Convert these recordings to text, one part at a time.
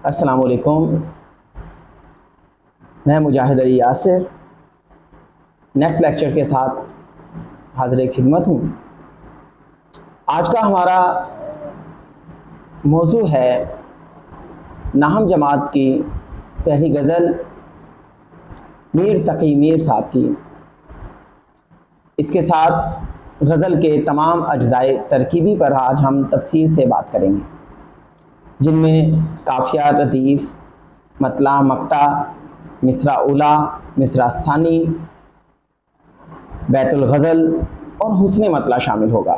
अस्सलामुअलैकुम। मैं मुजाहिद Ali Yasir next lecture के साथ हाज़िर खिदमत हूँ। आज का हमारा मौजू है नाहम जमात की पहली गज़ल मीर तकी मीर साहब की। इसके साथ गज़ल के तमाम अज्ज़ाए तरकीबी पर आज हम तफसील से बात करेंगे, जिनमें काफ़िया, रदीफ़, मतला, मक्ता, मिसरा उला, मिसरा सानी, बैतुल गज़ल और हुस्न मतला शामिल होगा।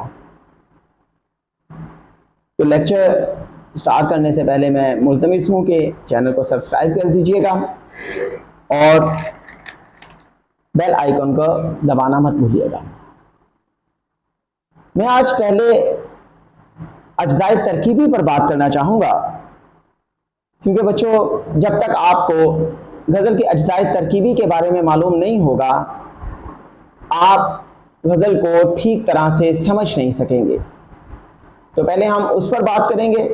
तो लेक्चर स्टार्ट करने से पहले मैं मुल्तमिस हूँ कि चैनल को सब्सक्राइब कर दीजिएगा और बेल आइकन को दबाना मत भूलिएगा। मैं आज पहले अज्ज़ाए तरकीबी पर बात करना चाहूँगा, क्योंकि बच्चों जब तक आपको गज़ल के अज्ज़ाए तरकीबी के बारे में मालूम नहीं होगा, आप गज़ल को ठीक तरह से समझ नहीं सकेंगे। तो पहले हम उस पर बात करेंगे,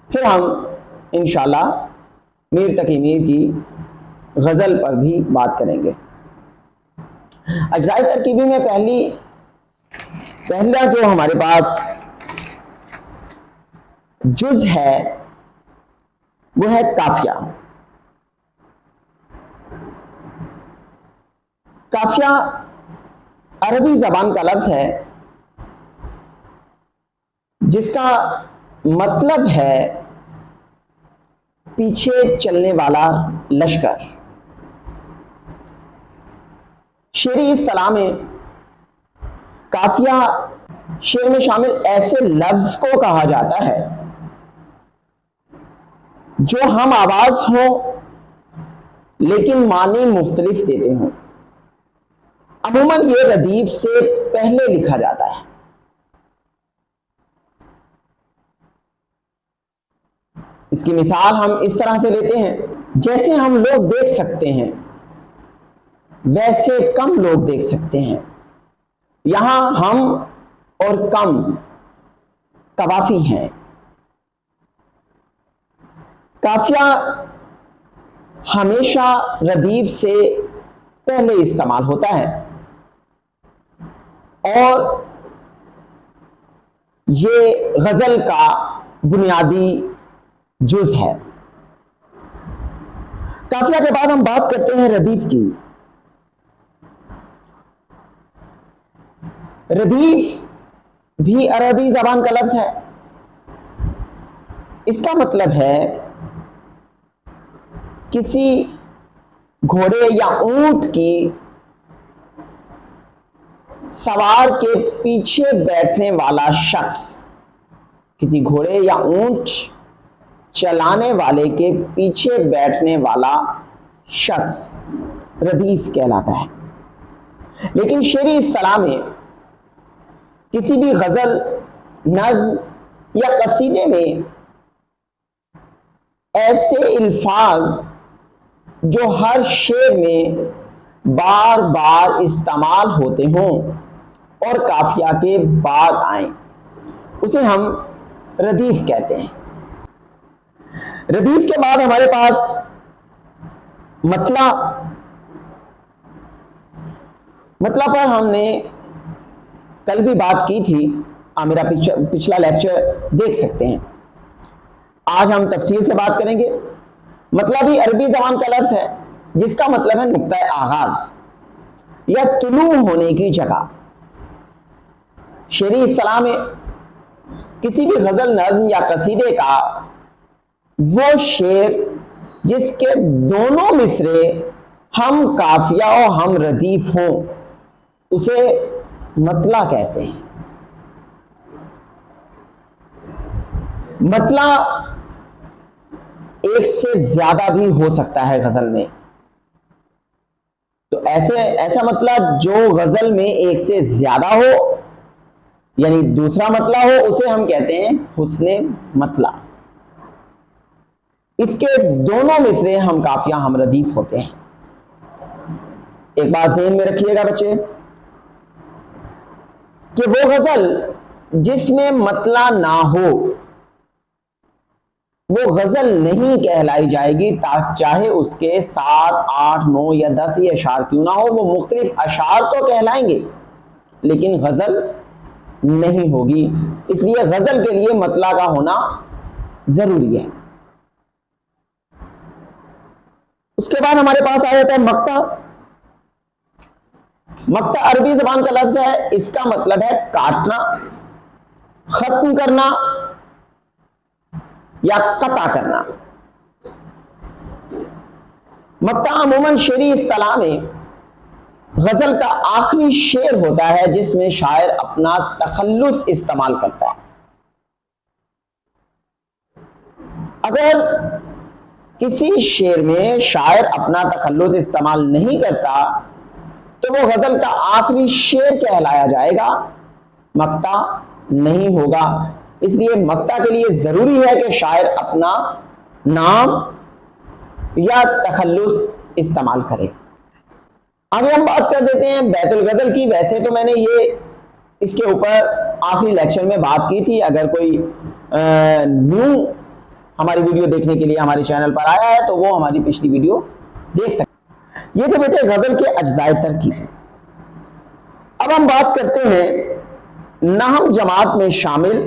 फिर हम इंशाअल्लाह मीर तकी मीर की गज़ल पर भी बात करेंगे। अज्ज़ाए तरकीबी में पहला जो हमारे पास जुज़ है वो है काफिया। काफिया अरबी ज़बान का लफ्ज़ है जिसका मतलब है पीछे चलने वाला लश्कर। शेरी इस्तिलाह में काफिया शेर में शामिल ऐसे लफ्ज़ को कहा जाता है जो हम आवाज हो लेकिन मानी मुख्तलिफ देते हों। अमूमन ये रदीफ से पहले लिखा जाता है। इसकी मिसाल हम इस तरह से लेते हैं, जैसे हम लोग देख सकते हैं वैसे कम लोग देख सकते हैं। यहां हम और कम तवाफी हैं। काफिया हमेशा रदीफ से पहले इस्तेमाल होता है और ये गजल का बुनियादी जुज़ है। काफिया के बाद हम बात करते हैं रदीफ की। रदीफ भी अरबी ज़बान का लफ्ज़ है। इसका मतलब है किसी घोड़े या ऊंट की सवार के पीछे बैठने वाला शख्स, किसी घोड़े या ऊंट चलाने वाले के पीछे बैठने वाला शख्स रदीफ कहलाता है। लेकिन शेरी इस्तिलाह में किसी भी गजल, नज़्म या कसीदे में ऐसे इल्फाज जो हर शेर में बार बार इस्तेमाल होते हों और काफिया के बाद आए, उसे हम रदीफ कहते हैं। रदीफ के बाद हमारे पास मतला पर हमने कल भी बात की थी। आप मेरा पिछला लेक्चर देख सकते हैं। आज हम तफसील से बात करेंगे। मतलब भी अरबी ज़बान का लफ्ज़ है जिसका मतलब है नुक्ता आगाज या तुलू होने की जगह। शेरी इस्तिलाह में किसी भी गजल, नज़्म या कसीदे का वो शेर जिसके दोनों मिसरे हम काफिया और हम रदीफ हों, उसे मतला कहते हैं। मतला एक से ज्यादा भी हो सकता है गजल में। तो ऐसा मतला जो गजल में एक से ज्यादा हो, यानी दूसरा मतला हो, उसे हम कहते हैं हुस्ने मतला। इसके दोनों मिसरे हम काफिया हम रदीफ होते हैं। एक बात ज़हन में रखिएगा बच्चे कि वो गजल जिसमें मतला ना हो वो गजल नहीं कहलाई जाएगी, चाहे उसके 7, 8, 9 या 10 ही अशार क्यों ना हो। वो मुख्तलिफ अशार तो कहलाएंगे लेकिन गजल नहीं होगी। इसलिए गजल के लिए मतला का होना जरूरी है। उसके बाद हमारे पास आ जाता है मक्ता। मक्ता अरबी जबान का लफ्ज है, इसका मतलब है काटना, खत्म करना या कता करना। मक्ता अमूमन शेरी इस्तिलाह में गजल का आखिरी शेर होता है जिसमें शायर अपना तखल्लुस इस्तेमाल करता है। अगर किसी शेर में शायर अपना तखल्लुस इस्तेमाल नहीं करता तो वो गजल का आखिरी शेर कहलाया जाएगा, मक्ता नहीं होगा। इसलिए मक्ता के लिए जरूरी है कि शायर अपना नाम या तखल्लुस इस्तेमाल करे। आगे हम बात कर देते हैं बैतुल गजल की। वैसे तो मैंने ये इसके ऊपर आखिरी लेक्चर में बात की थी। अगर कोई न्यू हमारी वीडियो देखने के लिए हमारे चैनल पर आया है तो वो हमारी पिछली वीडियो देख सकते। ये थे बेटे गजल के अज्जाए तरकीब। अब हम बात करते हैं नहम जमात में शामिल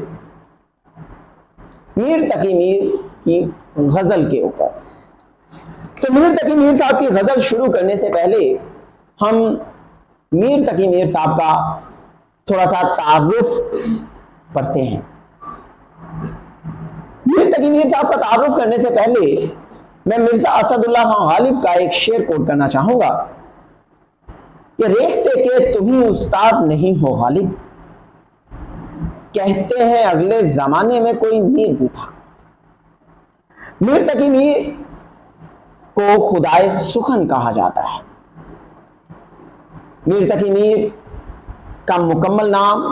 मीर तकी मीर की गजल के ऊपर। तो मीर तकी मीर साहब की गजल शुरू करने से पहले हम मीर तकी मीर साहब का थोड़ा सा तारुफ पढ़ते हैं। मीर तकी मीर साहब का तारुफ करने से पहले मैं मिर्जा असदुल्लाह खान गालिब का एक शेर कोट करना चाहूंगा कि रेखते के तुम ही उस्ताद नहीं हो गालिब, कहते हैं अगले जमाने में कोई मीर भी था। मीर तकी मीर को खुदाए सुखन कहा जाता है। मीर तकी मीर का मुकम्मल नाम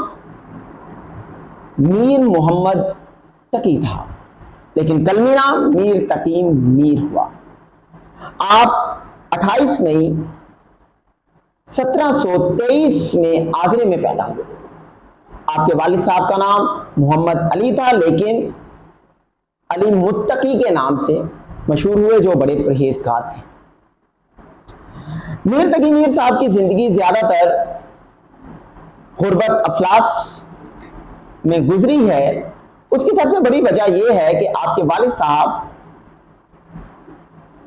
मीर मोहम्मद तकी था, लेकिन कलमी नाम मीर तकीम मीर हुआ। आप 28 मई 1723 में आगरे में पैदा हुए। आपके वालिद साहब का नाम मोहम्मद अली था, लेकिन अली मुत्तकी के नाम से मशहूर हुए, जो बड़े परहेजगार थे। मीर तकी मीर साहब की जिंदगी ज्यादातर गुर्बत अफलास में गुजरी है। उसकी सबसे बड़ी वजह यह है कि आपके वालिद साहब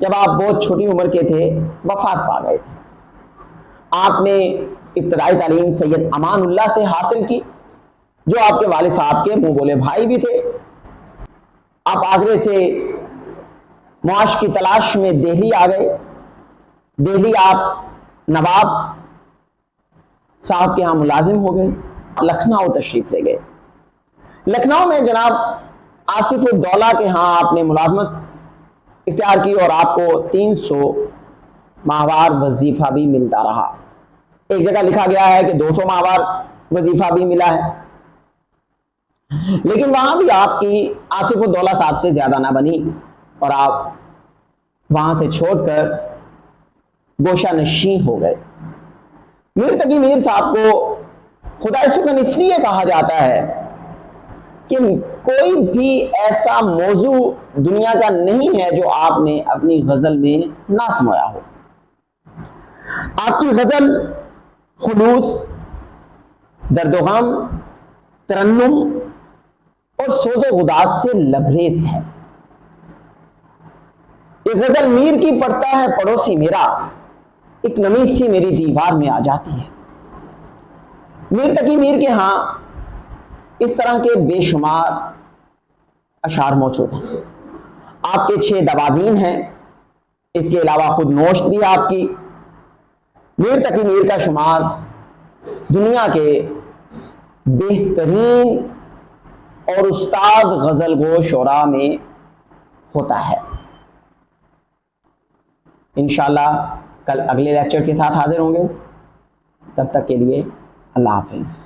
जब आप बहुत छोटी उम्र के थे वफात पा गए थे। आपने इब्तदाई तालीम सैयद अमानुल्लाह से हासिल की, जो आपके वालिद साहब के मुंह बोले भाई भी थे। आप आगरे से मुआश की तलाश में दिल्ली आ गए। दिल्ली आप नवाब साहब के यहाँ मुलाजिम हो गए। लखनऊ तशरीफ ले गए। लखनऊ में जनाब आसिफुद्दौला के यहाँ आपने मुलाजमत इख्तियार की और आपको 300 माहवार वजीफा भी मिलता रहा। एक जगह लिखा गया है कि 200 माहवार वजीफा भी मिला है, लेकिन वहां भी आपकी आसिफुद्दौला साहब से ज्यादा ना बनी और आप वहां से छोड़कर गोशा नशीं हो गए। मीर तकी मीर साहब को खुदाए सुखन इसलिए कहा जाता है कि कोई भी ऐसा मौजू दुनिया का नहीं है जो आपने अपनी गजल में ना समाया हो। आपकी गजल खुलूस, दर्दोगम, तरन्नुम और सोजो गुदास से लबरेज है। ये गजल मीर की पढ़ता है पड़ोसी मेरा, एक नमी सी मेरी दीवार में आ जाती है। मीर तकी मीर के यहां इस तरह के बेशुमार अशार मौजूद हैं। आपके 6 दवाबीन हैं, इसके अलावा खुद नोश्त भी आपकी। मीर तकी मीर का शुमार दुनिया के बेहतरीन और उस्ताद गजल गो शोरा में होता है। इंशाल्लाह कल अगले लेक्चर के साथ हाजिर होंगे। तब तक के लिए अल्लाह हाफिज।